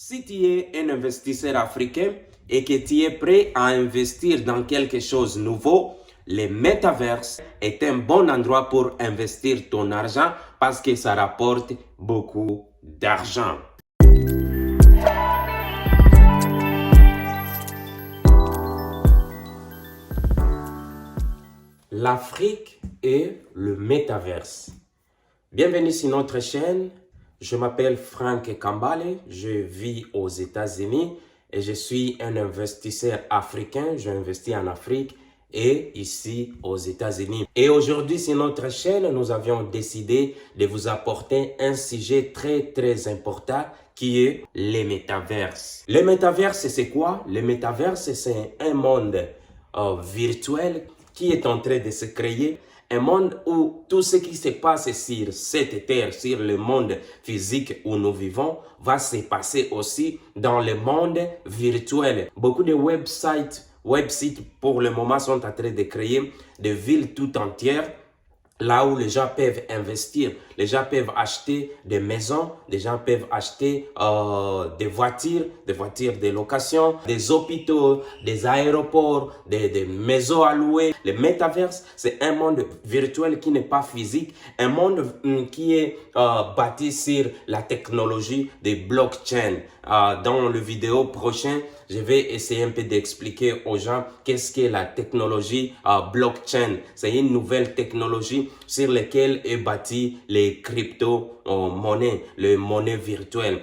Si tu es un investisseur africain et que tu es prêt à investir dans quelque chose de nouveau, le métaverse est un bon endroit pour investir ton argent parce que ça rapporte beaucoup d'argent. L'Afrique et le métaverse. Bienvenue sur notre chaîne. Je m'appelle Frank Kambale, je vis aux États-Unis et je suis un investisseur africain. J'investis en Afrique et ici aux États-Unis. Et aujourd'hui sur notre chaîne, nous avions décidé de vous apporter un sujet très important qui est les métaverses. Les métaverses, c'est quoi? Les métaverses, c'est un monde virtuel qui est en train de se créer. Un monde où tout ce qui se passe sur cette terre, sur le monde physique où nous vivons, va se passer aussi dans le monde virtuel. Beaucoup de websites pour le moment sont en train de créer des villes tout entières. Là où les gens peuvent investir, les gens peuvent acheter des maisons, les gens peuvent acheter des voitures de location, des hôpitaux, des aéroports, des maisons à louer. Le métaverse, c'est un monde virtuel qui n'est pas physique, un monde qui est bâti sur la technologie des blockchain. Dans le vidéo prochain, je vais essayer un peu d'expliquer aux gens qu'est-ce qu'est la technologie blockchain. C'est une nouvelle technologie sur laquelle est bâti les crypto-monnaies, les monnaies virtuelles.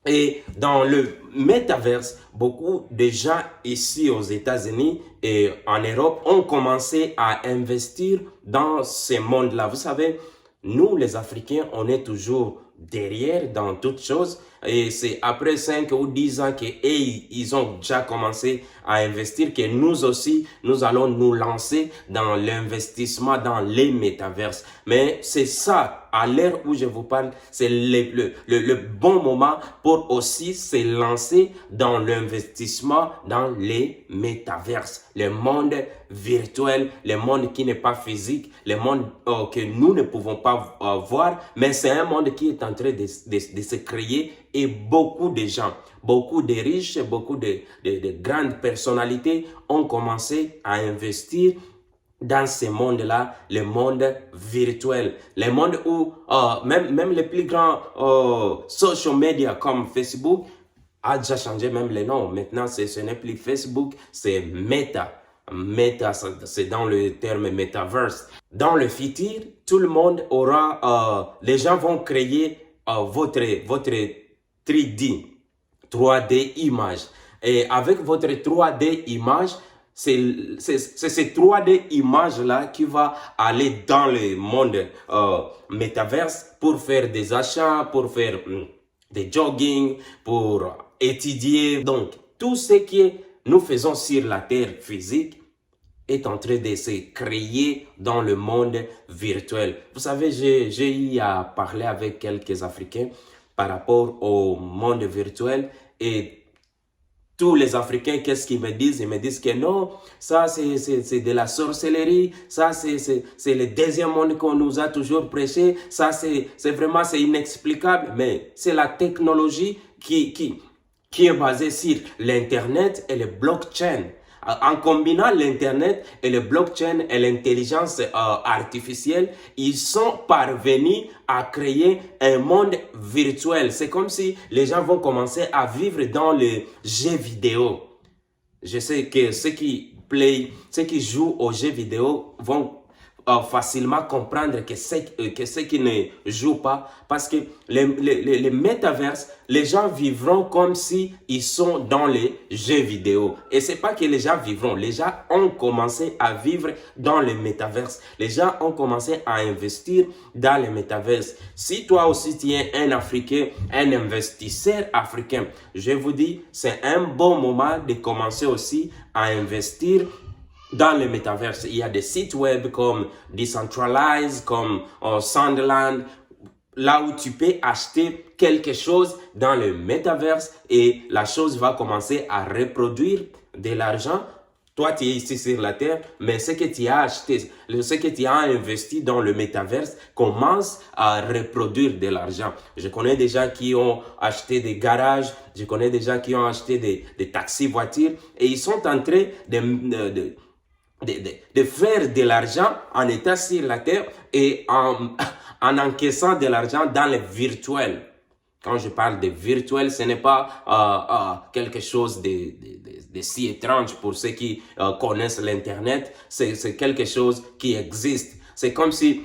Et dans le métaverse, beaucoup de gens ici aux États-Unis et en Europe ont commencé à investir dans ce monde-là. Vous savez, nous les Africains, on est toujours derrière dans toutes choses. Et c'est après 5 ou 10 ans qu'ils ont déjà commencé à investir que nous aussi, nous allons nous lancer dans l'investissement dans les métaverses. Mais c'est ça, à l'heure où je vous parle, c'est le bon moment pour aussi se lancer dans l'investissement dans les métaverses. Le monde virtuel, le monde qui n'est pas physique, le monde que nous ne pouvons pas voir, mais c'est un monde qui est en train de se créer. Et beaucoup de gens, beaucoup de riches, beaucoup de grandes personnalités ont commencé à investir dans ce monde-là, le monde virtuel. Le monde où même les plus grands social media comme Facebook a déjà changé même les noms. Maintenant, ce n'est plus Facebook, c'est Meta. Meta, c'est dans le terme metaverse. Dans le futur, tout le monde aura, les gens vont créer votre 3D image. Et avec votre 3D image, c'est ces 3D images-là qui va aller dans le monde métaverse pour faire des achats, pour faire des jogging, pour étudier. Donc, tout ce que nous faisons sur la terre physique est en train de se créer dans le monde virtuel. Vous savez, j'ai eu à parler avec quelques Africains par rapport au monde virtuel et tous les Africains, qu'est-ce qu'ils me disent? Ils me disent que non, ça c'est de la sorcellerie, ça c'est le deuxième monde qu'on nous a toujours prêché, ça c'est inexplicable, mais c'est la technologie qui est basée sur l'Internet et le blockchain. En combinant l'Internet et le blockchain et l'intelligence artificielle, ils sont parvenus à créer un monde virtuel. C'est comme si les gens vont commencer à vivre dans les jeux vidéo. Je sais que ceux qui jouent aux jeux vidéo vont facilement comprendre que ceux qui ne jouent pas, parce que les métaverses, les gens vivront comme si ils sont dans les jeux vidéo. Et c'est pas que les gens vivront, les gens ont commencé à vivre dans les métaverses. Les gens ont commencé à investir dans les métaverses. Si toi aussi tu es un Africain, un investisseur africain, je vous dis, c'est un bon moment de commencer aussi à investir dans le métaverse. Il y a des sites web comme Decentralize, comme Sandland, là où tu peux acheter quelque chose dans le métaverse et la chose va commencer à reproduire de l'argent Toi, tu es ici sur la terre, mais ce que tu as acheté, ce que tu as investi dans le métaverse commence à reproduire de l'argent. Je connais des gens qui ont acheté des garages, je connais des gens qui ont acheté des taxis-voitures et ils sont en train de faire de l'argent en étant sur la terre et en encaissant de l'argent dans le virtuel. Quand je parle de virtuel, ce n'est pas quelque chose de si étrange pour ceux qui connaissent l'Internet. C'est quelque chose qui existe. C'est comme si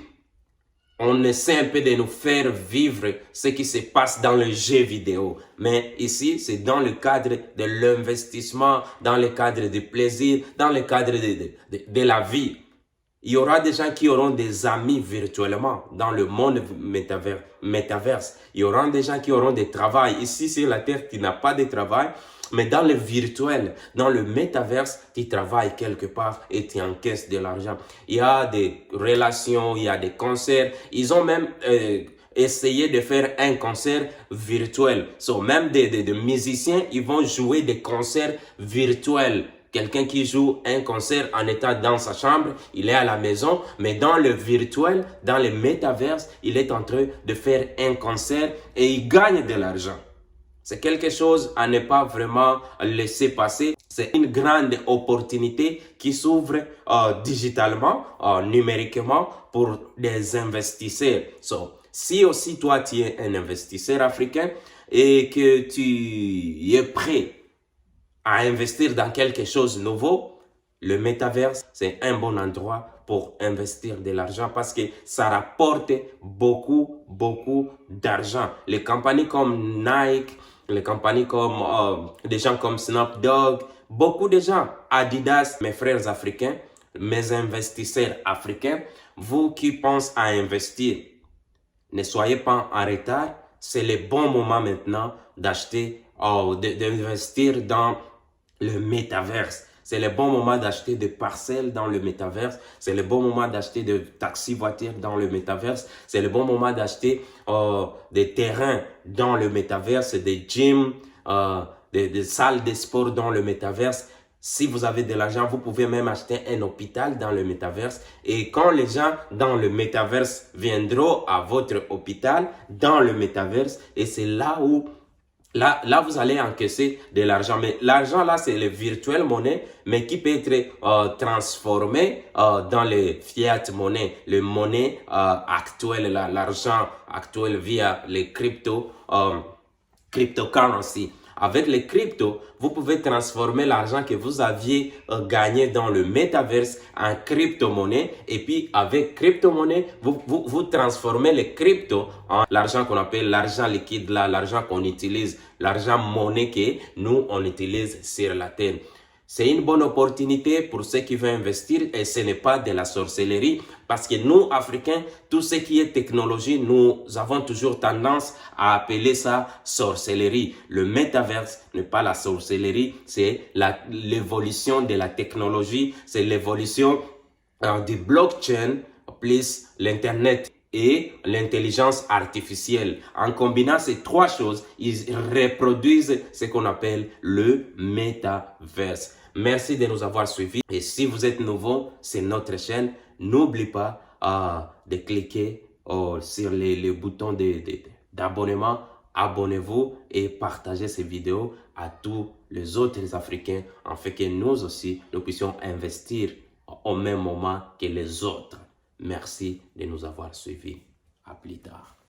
on essaie un peu de nous faire vivre ce qui se passe dans le jeu vidéo. Mais ici, c'est dans le cadre de l'investissement, dans le cadre du plaisir, dans le cadre de la vie. Il y aura des gens qui auront des amis virtuellement dans le monde métaverse. Il y aura des gens qui auront des travails. Ici, sur la terre, tu n'as pas de travail. Mais dans le virtuel, dans le métaverse, tu travailles quelque part et tu encaisses de l'argent. Il y a des relations, il y a des concerts. Ils ont même essayé de faire un concert virtuel. Même des musiciens, ils vont jouer des concerts virtuels. Quelqu'un qui joue un concert en étant dans sa chambre, il est à la maison, mais dans le virtuel, dans le métaverse, il est en train de faire un concert et il gagne de l'argent. C'est quelque chose à ne pas vraiment laisser passer. C'est une grande opportunité qui s'ouvre digitalement, numériquement pour des investisseurs. Si aussi toi tu es un investisseur africain et que tu es prêt à investir dans quelque chose de nouveau, le métaverse, c'est un bon endroit pour investir de l'argent parce que ça rapporte beaucoup d'argent. Les compagnies comme Nike, les compagnies comme des gens comme Snapdog, beaucoup de gens, Adidas, mes frères africains, mes investisseurs africains, vous qui pensez à investir, ne soyez pas en retard. C'est le bon moment maintenant d'acheter, d'investir dans le métaverse. C'est le bon moment d'acheter des parcelles dans le métaverse. C'est le bon moment d'acheter des taxis-voitures dans le métaverse. C'est le bon moment d'acheter des terrains dans le métaverse, des gyms, des salles de sport dans le métaverse. Si vous avez de l'argent, vous pouvez même acheter un hôpital dans le métaverse. Et quand les gens dans le métaverse viendront à votre hôpital dans le métaverse, et c'est là où Là, vous allez encaisser de l'argent. Mais l'argent, là, c'est le virtuel monnaie, mais qui peut être transformé dans les fiat monnaie, le monnaie actuel, l'argent actuel via les cryptocurrency. Avec les cryptos, vous pouvez transformer l'argent que vous aviez gagné dans le métaverse en crypto-monnaie. Et puis, avec crypto-monnaie, vous transformez les cryptos en l'argent qu'on appelle l'argent liquide, l'argent qu'on utilise, l'argent monnaie que nous, on utilise sur la terre. C'est une bonne opportunité pour ceux qui veulent investir et ce n'est pas de la sorcellerie parce que nous, Africains, tout ce qui est technologie, nous avons toujours tendance à appeler ça sorcellerie. Le métaverse n'est pas la sorcellerie, c'est l'évolution de la technologie, c'est l'évolution du blockchain plus l'Internet et l'intelligence artificielle. En combinant ces trois choses, ils reproduisent ce qu'on appelle le métaverse. Merci de nous avoir suivis. Et si vous êtes nouveau, c'est notre chaîne. N'oubliez pas de cliquer sur les boutons d'abonnement. Abonnez-vous et partagez ces vidéos à tous les autres Africains afin que nous aussi, nous puissions investir au même moment que les autres. Merci de nous avoir suivis. À plus tard.